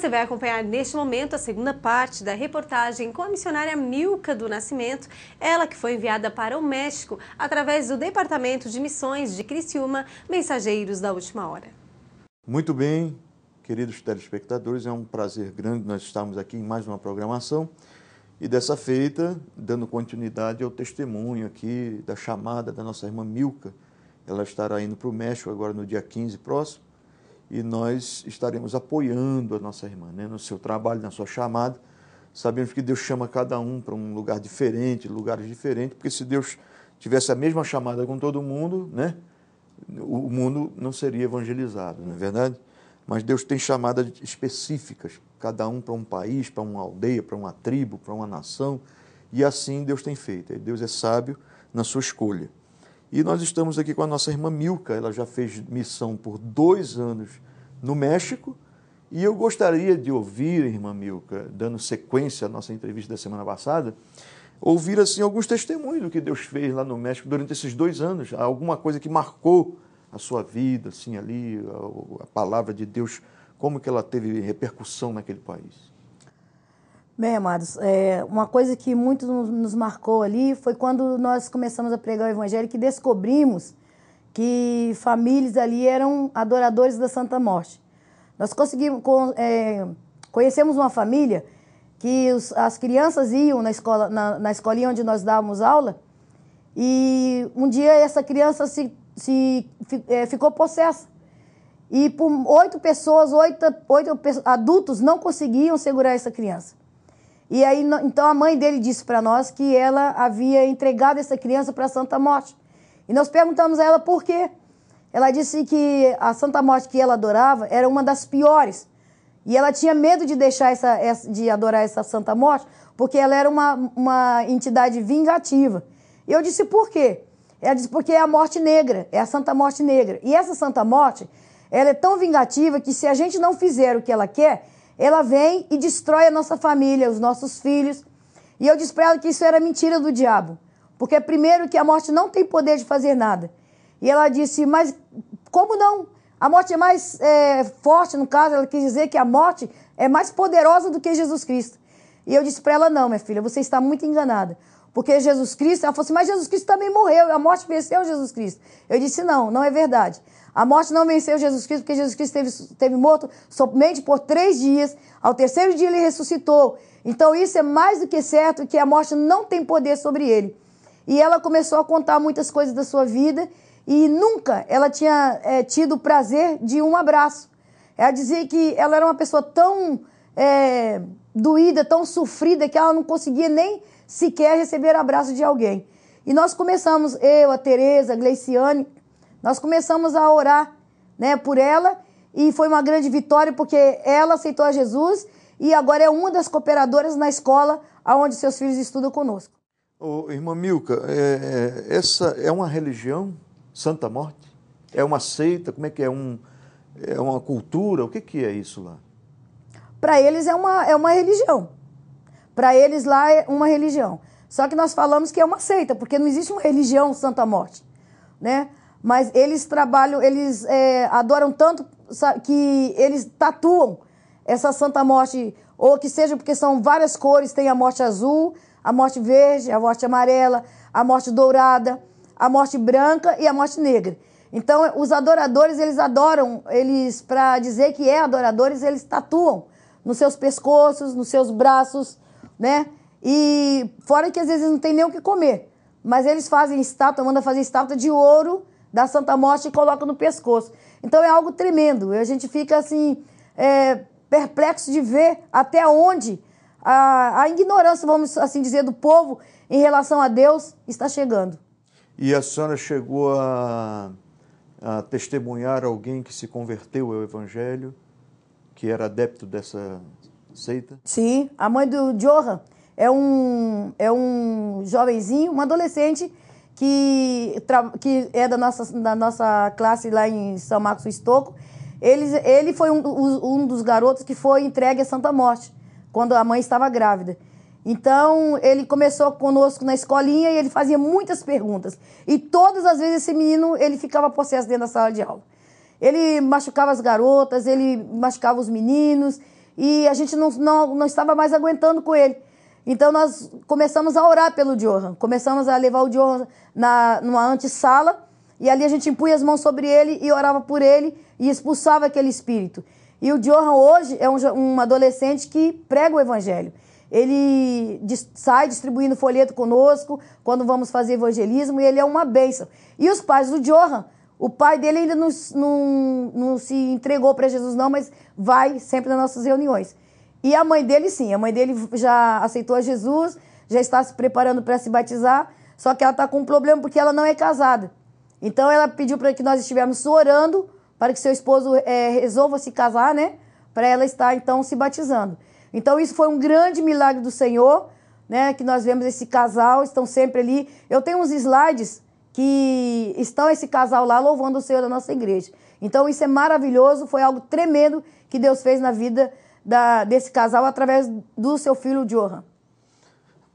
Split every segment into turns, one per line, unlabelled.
Você vai acompanhar neste momento a segunda parte da reportagem com a missionária Milka do Nascimento, ela que foi enviada para o México através do Departamento de Missões de Criciúma, Mensageiros da Última Hora.
Muito bem, queridos telespectadores, é um prazer grande nós estarmos aqui em mais uma programação e dessa feita, dando continuidade ao testemunho aqui da chamada da nossa irmã Milka. Ela estará indo para o México agora no dia 15 próximo e nós estaremos apoiando a nossa irmã, né, no seu trabalho, na sua chamada. Sabemos que Deus chama cada um para um lugar diferente, lugares diferentes, porque se Deus tivesse a mesma chamada com todo mundo, né, o mundo não seria evangelizado, não é verdade? Mas Deus tem chamadas específicas, cada um para um país, para uma aldeia, para uma tribo, para uma nação, e assim Deus tem feito. Deus é sábio na sua escolha. E nós estamos aqui com a nossa irmã Milka, ela já fez missão por 2 anos no México, e eu gostaria de ouvir, irmã Milka, dando sequência à nossa entrevista da semana passada, ouvir assim alguns testemunhos do que Deus fez lá no México durante esses 2 anos, alguma coisa que marcou a sua vida, assim, ali, a palavra de Deus, como que ela teve repercussão naquele país.
Bem, amados, uma coisa que muito nos marcou ali foi quando nós começamos a pregar o Evangelho, que descobrimos que famílias ali eram adoradores da Santa Morte. Nós conhecemos uma família que as crianças iam na escola, na escolinha onde nós dávamos aula, e um dia essa criança ficou possessa. E por 8 adultos não conseguiam segurar essa criança. E aí, então a mãe dele disse para nós que ela havia entregado essa criança para a Santa Morte. E nós perguntamos a ela por quê. Ela disse que a Santa Morte que ela adorava era uma das piores. E ela tinha medo de deixar de adorar essa Santa Morte, porque ela era uma entidade vingativa. E eu disse, por quê? Ela disse, porque é a morte negra, é a Santa Morte negra. E essa Santa Morte, ela é tão vingativa que se a gente não fizer o que ela quer, ela vem e destrói a nossa família, os nossos filhos. E eu disse para ela que isso era mentira do diabo. Porque, primeiro, que a morte não tem poder de fazer nada. E ela disse, mas como não? A morte é mais forte, no caso, ela quis dizer que a morte é mais poderosa do que Jesus Cristo. E eu disse para ela, não, minha filha, você está muito enganada. Porque Jesus Cristo, ela falou assim, mas Jesus Cristo também morreu, a morte venceu Jesus Cristo. Eu disse, não é verdade. A morte não venceu Jesus Cristo, porque Jesus Cristo esteve morto somente por 3 dias. Ao 3º dia ele ressuscitou. Então isso é mais do que certo, que a morte não tem poder sobre ele. E ela começou a contar muitas coisas da sua vida e nunca ela tinha tido o prazer de um abraço. Ela dizia que ela era uma pessoa tão doída, tão sofrida, que ela não conseguia nem sequer receber abraço de alguém. E nós começamos, eu, a Tereza, a Gleiciane, nós começamos a orar, né, por ela, e foi uma grande vitória, porque ela aceitou a Jesus e agora é uma das cooperadoras na escola onde seus filhos estudam conosco.
Irmã Milka, essa é uma religião, Santa Morte? É uma seita? Como é que é? É uma cultura? O que é isso lá?
Para eles é uma religião. Para eles lá é uma religião. Só que nós falamos que é uma seita, porque não existe uma religião Santa Morte, né? Mas eles trabalham, eles adoram tanto que eles tatuam essa Santa Morte, ou que seja porque são várias cores, tem a morte azul, a morte verde, a morte amarela, a morte dourada, a morte branca e a morte negra. Então, os adoradores, eles adoram, para dizer que adoradores, eles tatuam nos seus pescoços, nos seus braços, né? E fora que às vezes não tem nem o que comer, mas eles fazem estátua, mandam fazer estátua de ouro da Santa Morte e colocam no pescoço. Então é algo tremendo. A gente fica assim, perplexo de ver até onde a ignorância, vamos assim dizer, do povo em relação a Deus está chegando.
E a senhora chegou a testemunhar alguém que se converteu ao Evangelho, que era adepto dessa seita?
Sim, a mãe do Johan é um jovenzinho, um adolescente que é da nossa classe lá em São Marcos do Estoco. Ele foi um dos garotos que foi entregue à Santa Morte, quando a mãe estava grávida. Então, ele começou conosco na escolinha e ele fazia muitas perguntas. E todas as vezes esse menino, ele ficava possesso dentro da sala de aula. Ele machucava as garotas, ele machucava os meninos. e a gente não estava mais aguentando com ele. Então nós começamos a orar pelo Johan, começamos a levar o Johan numa antessala, e ali a gente impunha as mãos sobre ele e orava por ele e expulsava aquele espírito. E o Johan hoje é um adolescente que prega o evangelho. Ele sai distribuindo folheto conosco quando vamos fazer evangelismo, e ele é uma bênção. E os pais do Johan, o pai dele ainda não se entregou para Jesus não, mas vai sempre nas nossas reuniões. E a mãe dele, sim, a mãe dele já aceitou a Jesus, já está se preparando para se batizar, só que ela está com um problema porque ela não é casada. Então ela pediu para que nós estivéssemos orando para que seu esposo resolva se casar, né? Para ela estar, então, se batizando. Então isso foi um grande milagre do Senhor, né? Que nós vemos esse casal, estão sempre ali. Eu tenho uns slides que estão esse casal lá louvando o Senhor da nossa igreja. Então isso é maravilhoso, foi algo tremendo que Deus fez na vida desse casal através do seu filho Johan.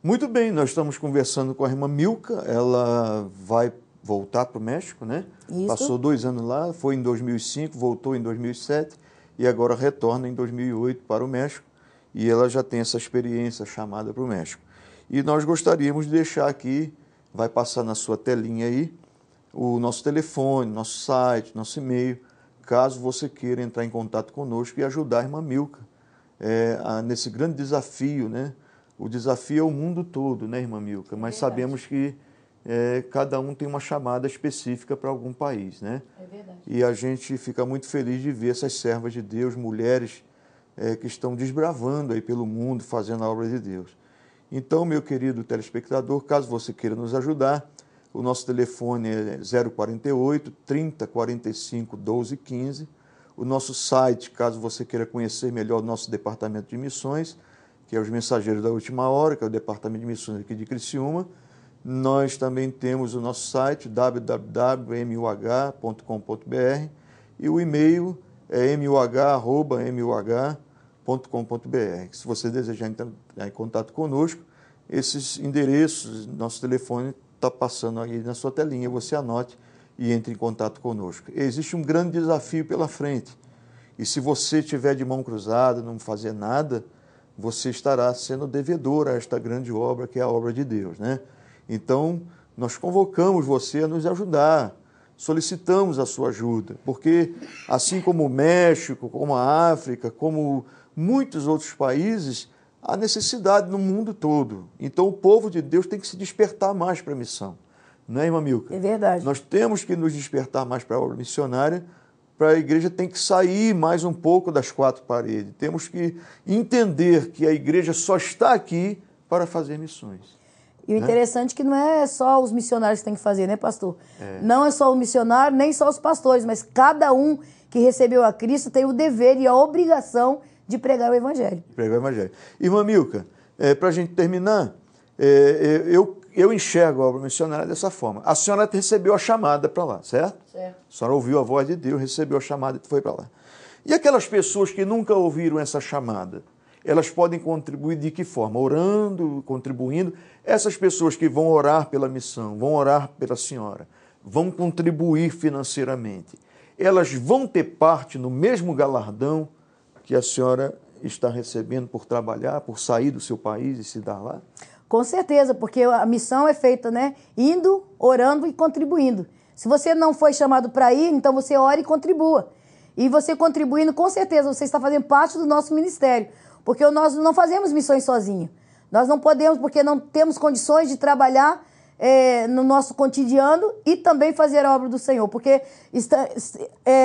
Muito bem, nós estamos conversando com a irmã Milka, ela vai voltar para o México, né?
Isso.
Passou 2 anos lá, foi em 2005, voltou em 2007 e agora retorna em 2008 para o México, e ela já tem essa experiência chamada para o México. E nós gostaríamos de deixar aqui, vai passar na sua telinha aí, o nosso telefone, nosso site, nosso e-mail, caso você queira entrar em contato conosco e ajudar a irmã Milka nesse grande desafio, né? O desafio é o mundo todo, né, irmã Milka? Mas sabemos que cada um tem uma chamada específica para algum país, né?
É verdade.
E a gente fica muito feliz de ver essas servas de Deus, mulheres que estão desbravando aí pelo mundo, fazendo a obra de Deus. Então, meu querido telespectador, caso você queira nos ajudar, o nosso telefone é 048 30 45 12 15. O nosso site, caso você queira conhecer melhor o nosso departamento de missões, que é os Mensageiros da Última Hora, que é o departamento de missões aqui de Criciúma. Nós também temos o nosso site, www.muh.com.br, e o e-mail é muh@muh.com.br. Se você desejar entrar em contato conosco, esses endereços, nosso telefone está passando aí na sua telinha, você anote e entre em contato conosco. Existe um grande desafio pela frente, e se você estiver de mão cruzada, não fazer nada, você estará sendo devedor a esta grande obra, que é a obra de Deus, né? Então, nós convocamos você a nos ajudar, solicitamos a sua ajuda, porque assim como o México, como a África, como muitos outros países, há necessidade no mundo todo. Então, o povo de Deus tem que se despertar mais para a missão. Não é, irmã Milka?
É verdade.
Nós temos que nos despertar mais para a obra missionária, para a igreja tem que sair mais um pouco das 4 paredes. Temos que entender que a igreja só está aqui para fazer missões.
E o interessante é que não é só os missionários que têm que fazer, né, pastor? Não é só o missionário, nem só os pastores, mas cada um que recebeu a Cristo tem o dever e a obrigação de pregar o Evangelho.
Pregar o Evangelho. Irmã Milka, para a gente terminar, eu enxergo a obra missionária dessa forma. A senhora recebeu a chamada para lá, certo?
Certo.
A senhora ouviu a voz de Deus, recebeu a chamada e foi para lá. E aquelas pessoas que nunca ouviram essa chamada, elas podem contribuir de que forma? Orando, contribuindo. Essas pessoas que vão orar pela missão, vão orar pela senhora, vão contribuir financeiramente. Elas vão ter parte no mesmo galardão que a senhora está recebendo por trabalhar, por sair do seu país e se dar lá?
Com certeza, porque a missão é feita, né? Indo, orando e contribuindo. Se você não foi chamado para ir, então você ore e contribua. E você contribuindo, com certeza, você está fazendo parte do nosso ministério. Porque nós não fazemos missões sozinhos. Nós não podemos, porque não temos condições de trabalhar no nosso cotidiano e também fazer a obra do Senhor. Porque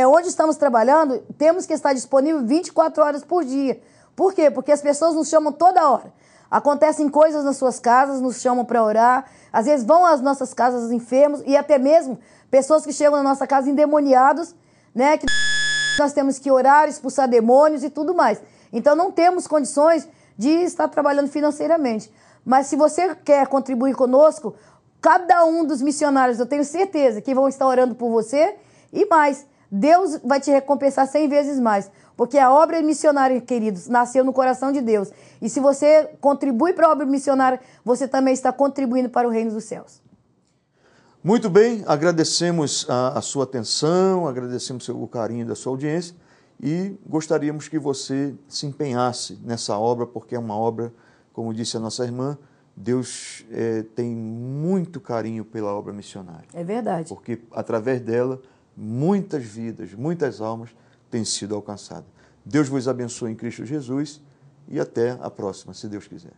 onde estamos trabalhando, temos que estar disponível 24 horas por dia. Por quê? Porque as pessoas nos chamam toda hora. Acontecem coisas nas suas casas, nos chamam para orar. Às vezes vão às nossas casas enfermos e até mesmo pessoas que chegam na nossa casa endemoniados, né? Que nós temos que orar, expulsar demônios e tudo mais. Então não temos condições de estar trabalhando financeiramente. Mas se você quer contribuir conosco, cada um dos missionários, eu tenho certeza que vão estar orando por você e mais. Deus vai te recompensar 100 vezes mais. Porque a obra missionária, queridos, nasceu no coração de Deus. E se você contribui para a obra missionária, você também está contribuindo para o reino dos céus.
Muito bem, agradecemos a sua atenção, agradecemos o carinho da sua audiência E gostaríamos que você se empenhasse nessa obra, porque é uma obra, como disse a nossa irmã, Deus tem muito carinho pela obra missionária.
É verdade.
Porque através dela, muitas vidas, muitas almas têm sido alcançadas. Deus vos abençoe em Cristo Jesus e até a próxima, se Deus quiser.